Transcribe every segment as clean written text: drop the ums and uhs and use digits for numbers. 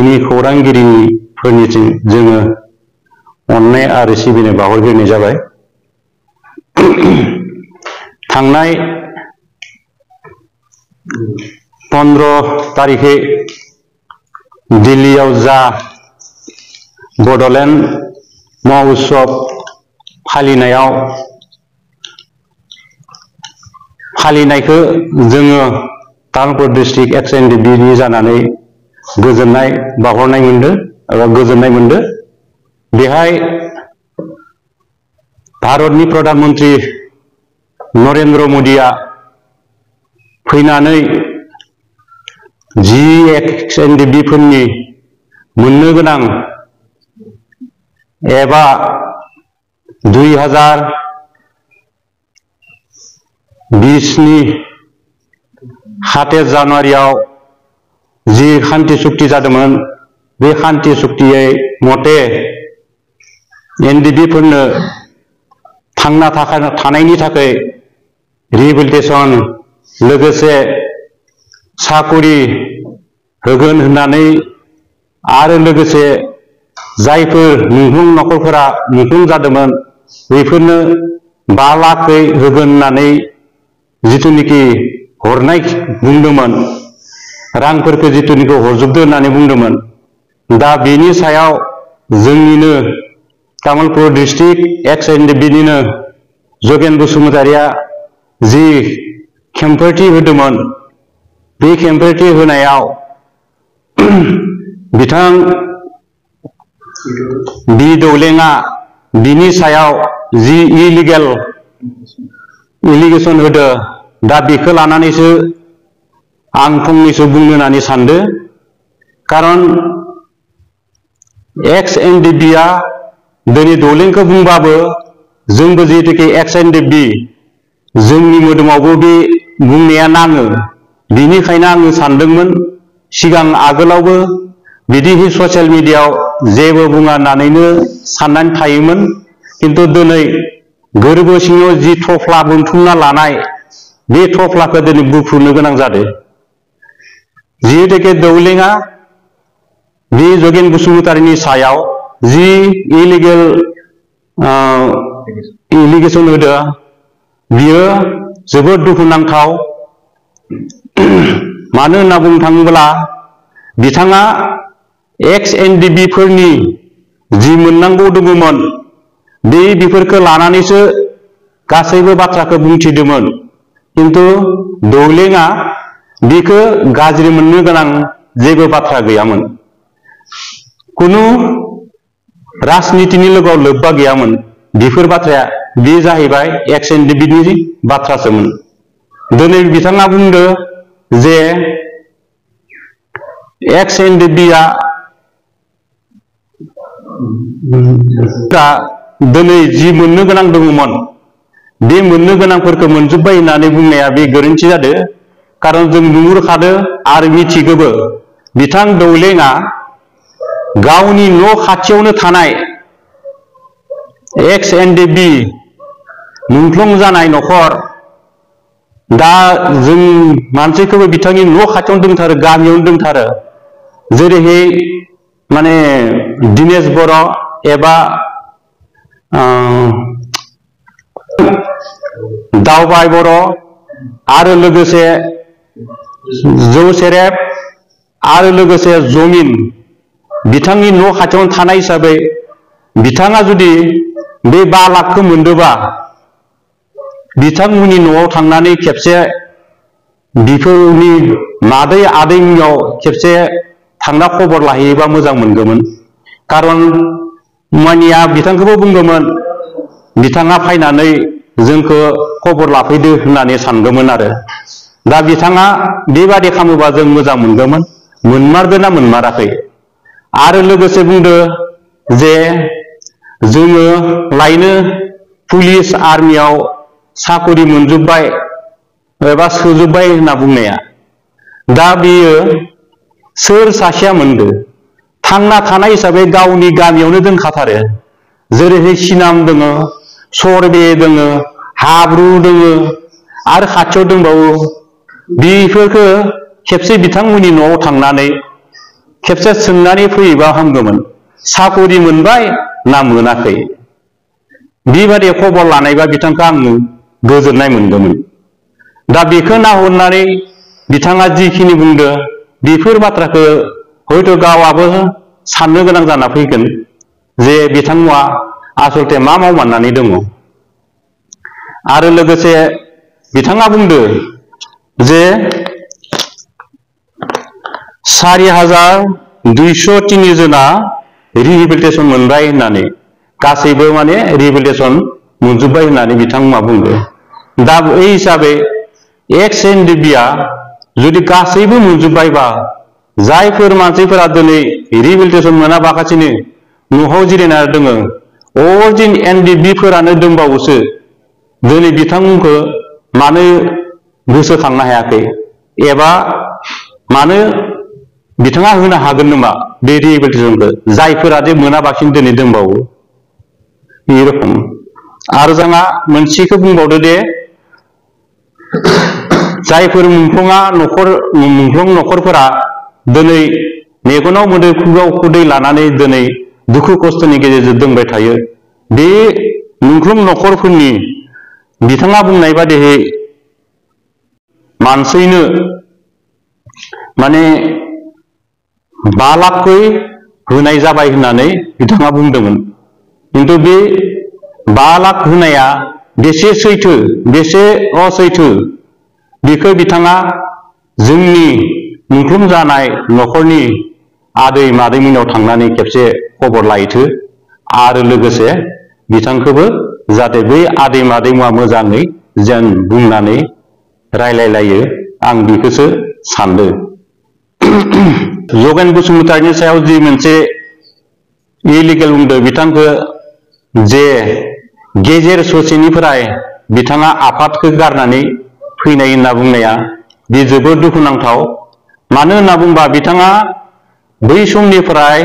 जोंनि खौरांगिरिफोरनिथिं जोङो अननाय आरो सिबिनाय बावहरग्रोनाय जाबाय। थांनाय 15 तारिखे दिल्लीयाव जा बड'लेण्ड महोत्सव फालिनायखौ जोङो तामुलपुर डिस्ट्रिक्ट एक्स-एन-डि-बि नि जानानै गोजोननाय बावहरनाय मोनदों एबा गोजोननाय मोनदों। बेहाय भारतनि प्रधान मन्त्रि नरेन्द्र मदिया फैनानै जि एक्स-एन-डि-बि फोरनि मोननो गोनां एबा 2020 नि 7 जानुवारियाव जि शान्ति चुक्ति जादोंमोन, बे शान्ति चुक्तियै मते एनडिबि फोरनो थांना थानायनि थाखाय रिहेबिलिटेसन लोगोसे साकरि होगोन होननानै आरो लोगोसे जायफोर मुंख्लं नखरफोरा मुंख्लं जादोंमोन बेफोरनो 5 लाखै होगोन होननानै जिथुनिखि हरनाय बुंदोंमोन, रांफोरखौ जिथुनिखि हरजोबदो होननानै बुंदोंमोन। दा बेनि सायाव जोंनिनो तामुलपुर डिस्ट्रिक्ट एक्स-एन-डि-बि निनो जगेन बसुमतारिया जि खेंफोरथि होदोंमोन, बे खेंफोरथि होनायाव बिथां बि दौलेङा बिनि सायाव जि इलिगेसन होदो, दा बेखौ लानानैसो आं फंनैसो बुंनो होननानै सानदों। खारन एक्स-एन-डि-बि आ दिनै दौलेंखौ बुंबाबो जोंबो जिहेतुके एक्स-एन-डि-बि जोंनि मोदोमावबो बे बुंनाया नाङो। बिनिखायनो आङो सानदोंमोन सिगां आगोलावबो बिदि ससियेल मिडियायाव जेबो बुङा होननानैनो साननानै थायोमोन। किन्तु दिनै गोरबो सिङाव जि थफ्ला बोनथुमना लानाय, बे थफ्लाखौ दिनै बुफ्रुनो गोनां जादों। जिहेतुके दौलेङा बे जगेन बसुमतारिनि सायाव जि इलिगेसन होदो, बियो जोबोद दुखुनांथाव। मानो होनना बुंनो थाङोब्ला बिथाङा एक्स-एन-डि-बि फोरनि जि मोननांगौ दङमोन बेफोरखौ लानानैसो गासैबो बाथ्राखौ बुंथिदोंमोन। किन्तु दौलेङा बेखौ गाज्रि मोननो गोनां जेबो बाथ्रा गैयामोन। कुनु राजनितिनि लोगोआव लोब्बा गैयामोन। बेफोर बाथ्राया बे जाहैबाय एक्स-एन-डि-बि नि बाथ्रासोमोन। दिनै बिथाङा बुंदों जे एक्स-एन-डि-बि आ दिनै जि मोननो गोनां दङमोन, बे मोननो गोनांफोरखौ मोनजोब्बाय होननानै बुंनाया बे गोरोन्थि जादों। खारन जों नुहुरखादों आरो मिथिगौबो, बिथां दौलेङा गावनि न' खाथियावनो थानाय एक्स-एन-डि-बि मुंख्लं जानाय नखर, दा जों मानसिखौबो बिथांनि न' खाथियावनो दंथारो, गामियावनो दंथारो। जेरैहाय माने दिनेश बर' एबा दावबाय बर' आरो लोगोसे जौ सेरेब आरो लोगोसे जमिन बिथांनि न' खाथियावनो थानाय हिसाबै बिथाङा जुदि बे 5 लाखखौ मोनदोंबा बिथांमोननि न'आव थांनानै खेबसे बिफोरनि मादै आदैनियाव खेबसे थांना खबर लाहैयोबा मोजां मोनगौमोन। खारन मानिया बिथांखौबो बुंगौमोन, बिथाङा फैनानै जोंखौ खबर लाफैदो होननानै सानगौमोन आरो। दा बिथाङा बेबादि खालामोबा जों मोजां मोनगौमोन। मोनमारदों ना मोनमाराखै? आरो लोगोसे बुंदों जे जोङो लायनो पुलिस आर्मियाव साकरि मोनजोब्बाय एबा सोजोब्बाय होनना बुंनाया, दा बेयो सोर सासेया मोनदो? थांना थानाय हिसाबै गावनि गामियावनो दोनखाथारो। जेरैहाय सिनाम दोङो, सरबे दोङो, हाब्रु दोङो आरो खाथियाव दंबावो। बेफोरखौ खेबसे बिथांमोननि न'आव थांनानै खेबसे सोंनानै फैयोबा हामगौमोन साकरि मोनबाय ना मोनाखै बेबादि खबर लानायबा बिथांखौ आं गोजोननाय मोनगौमोन। दा बेखौ नाहरनानै बिथाङा जिखिनि बुंदो बेफोर बाथ्राखौ हयथ' गावाबो साननो गोनां जाना फैगोन जे बिथांमोना आसलते मा मावमारनानै दङ। आरो लोगोसे बिथाङा बुंदो जे 4203 जना रिहेबिलिटेसन मोनबाय होननानै गासैबो माने रिहेबिलिटेसन मोनजोब्बाय होननानै बिथांमोना बुंदो। दा बै हिसाबै एक्स एनडिबिआ जुदि गासैबो मोनजोब्बायबा जायफोर मानसिफोरा दिनै रिहेबिलिटेसन मोनाबागासिनो न'आव जिरायना दङ अरिजिन एनडिबिफोरानो दंबावोसो दिनै बिथांमोनखौ मानो गोसोखांनो हायाखै एबा मानो बिथाङा होनो हागोन नामा बे रिहेबिलिटेसनखौ जायफोरा जे मोनाबासिनो दिनै दंबावो बे रखम। आरो जोंहा मोनसेखौ बुंबावदो दे जायफोर मुंख्लं न'खरफोरा दिनै मेगनाव मोदै खुगायाव खुदै लानानै दिनै दुखु खस्थ'नि गेजेरजों दोंबाय थायो बे मुंख्लं न'खरफोरनि बिथाङा बुंनाय बादियै मानसिनो माने 5 लाखै होनाय जाबाय होननानै बिथाङा बुंदोंमोन। किन्तु बे 5 लाख होनाया बेसे सैथो बेसे असैथो बेखौ बिथाङा जोंनि मुंख्लं जानाय न'खरनि आदै मादैमोननाव थांनानै खेबसे खबर लायथो आरो लोगोसे बिथांखौबो जाहाथे बै आदै मादैमोना मोजाङै जेन बुंनानै रायलायलायो आं बेखौसो सानदों। जगेन बसुमतारीनि सायाव जि मोनसे इलिगेल बुंदों बिथांखौ जे गेजेर ससेनिफ्राय बिथाङा आफादखौ गारनानै फैनाय होनना बुंनाया बे जोबोद दुखुनांथाव। मानो होनना बुंबा बिथाङा बै समनिफ्राय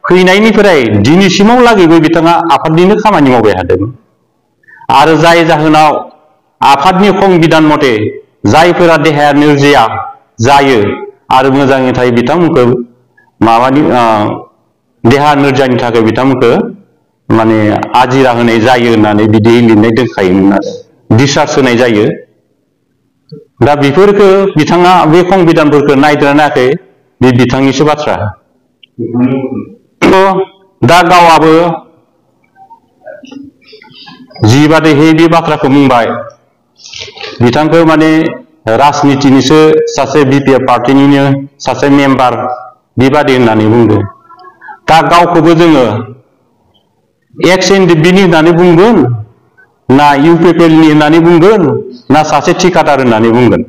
फैनायनिफ्राय दिनैसिमाव लागैबो बिथाङा आफादनिनो खामानि मावबाय थादों आरो जाय जाहोनाव आफादनि संबिधान मथे जायफोरा देहाया नोरजिया जायो आरो मोजाङै थायो बिथांमोनखौ माबानि देहा नोरजियानि थाखाय बिथांमोनखौ माने आजिरा होनाय जायो होननानै बिदि लिरनाय दोनखायोमोन आरो डिसचार्ज होनाय जायो। दा बेफोरखौ बिथाङा बे संबिधानफोरखौ नायदोंना नायाखै बे बिथांनिसो बाथ्रा। दा गावाबो जिबादिहै बे बाथ्राखौ बुंबाय बिथांखौ माने राजनितिनिसो सासे बिपिएफ पार्टिनिनो सासे मेम्बार बेबादि होननानै बुंदों। दा गावखौबो जोङो एक्स एनडिबिनि होननानै बुंगोन ना इउपिपिएलनि होननानै बुंगोन ना सासे ठिकादार होननानै बुंगोन।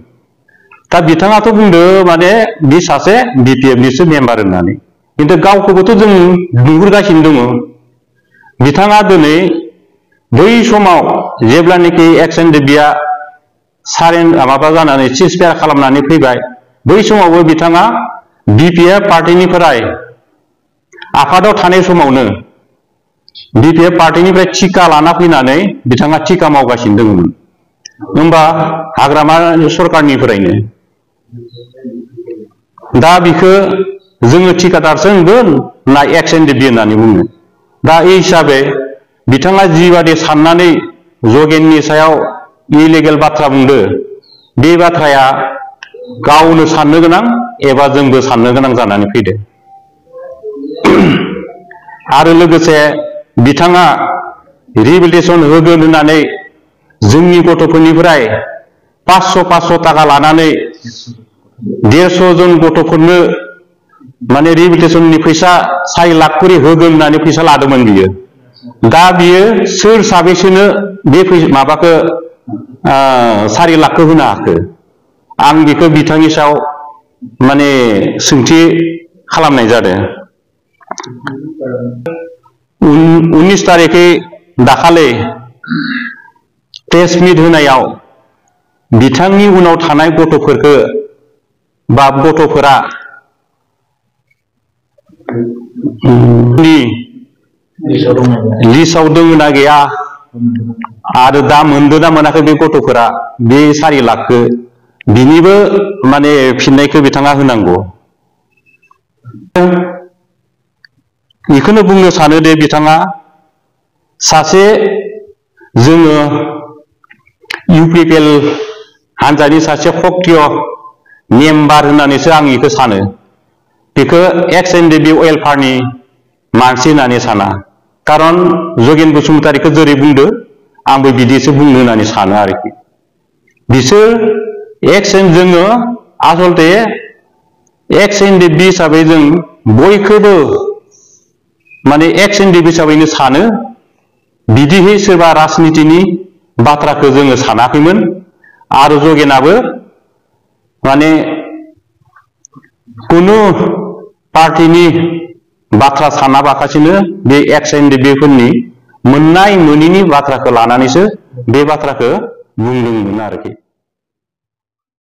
दा बिथाङाथ' बुंदो माने बे सासे बिपिएफनिसो मेम्बार होननानै किन्तु गावखौबोथ' जों नुहुरगासिनो दङ। बिथाङा दिनै बै समाव जेब्लानोखि एक्स एनडिबिआ माबा जानानै सिजफायार खालामनानै फैबाय बै समावबो बिथाङा बिपिएफ पार्टिनिफ्राय आफादाव थानाय समावनो बिपिएफ पार्टिनिफ्राय टिका लाना फैनानै बिथाङा टिका मावगासिनो दंमोन। होमबा हाग्रामा सरकारनिफ्रायनो दा बिखौ जोङो ठिकादारसो होनगोन ना एक्स एनडिबि होननानै बुङो। दा এই हिसाबै बिथाङा जिबादि साननानै जगेननि सायाव इलिगेल बाथ्रा बुंदो बे बाथ्राया गावनो साननो गोनां एबा जोंबो साननो गोनां जानानै फैदो। आरो लोगोसे बिथाङा रिहेबिलिटेसन होगोन होननानै जोंनि गथ'फोरनिफ्राय 500 थाखा लानानै 150 जन गथ'फोरनो माने रिहेबिलिटेसननि फैसा 4 लाख करि होगोन होननानै फैसा लादोंमोन बियो। दा बियो सोर साबेसेनो बे माबाखौ 4 लाखखौ होनो हाखो आं बेखौ बिथांनि सायाव माने सोंथि खालामनाय जादों। 19 तारिखै दाखालि प्रेस मिट होनायाव बिथांनि उनाव थानाय गथ'फोरखौ बा गथ'फोरा लिस्टआव दङ ना गैया आरो दा मोनदों ना मोनाखै बे गथ'फोरा बे 4 लाखखौ बिनिबो माने फिननायखौ बिथाङा होनांगौ। बेखौनो बुंनो सानो दे बिथाङा सासे जोङो इउपिपिएल हान्जानि सासे सक्रिय मेम्बार होननानैसो आं बेखौ सानो। बेखौ एक्स एनडिएफबि वेलफेयारनि मानसि होननानै साना। कारन जगेन बसुमतारीखौ जेरै बुंदो आंबो बिदिसो बुंनो होननानै सानो आरोखि। बिसोर जोङो आसलते एक्स एनडिएफबि हिसाबै जों बयखौबो माने एक्स एनडिएफबि हिसाबैनो सानो। बिदिहै सोरबा राजनितिनि बाथ्राखौ जोङो सानाखैमोन। आरो जगेनाबो माने कुनु पार्टीनि बाथ्रा सानाबाखासिनो बे एक्स एनडिएफबिफोरनि मोननाय मोनैनि बाथ्राखौ लानानैसो बे बाथ्राखौ बुंदोंमोन आरोखि।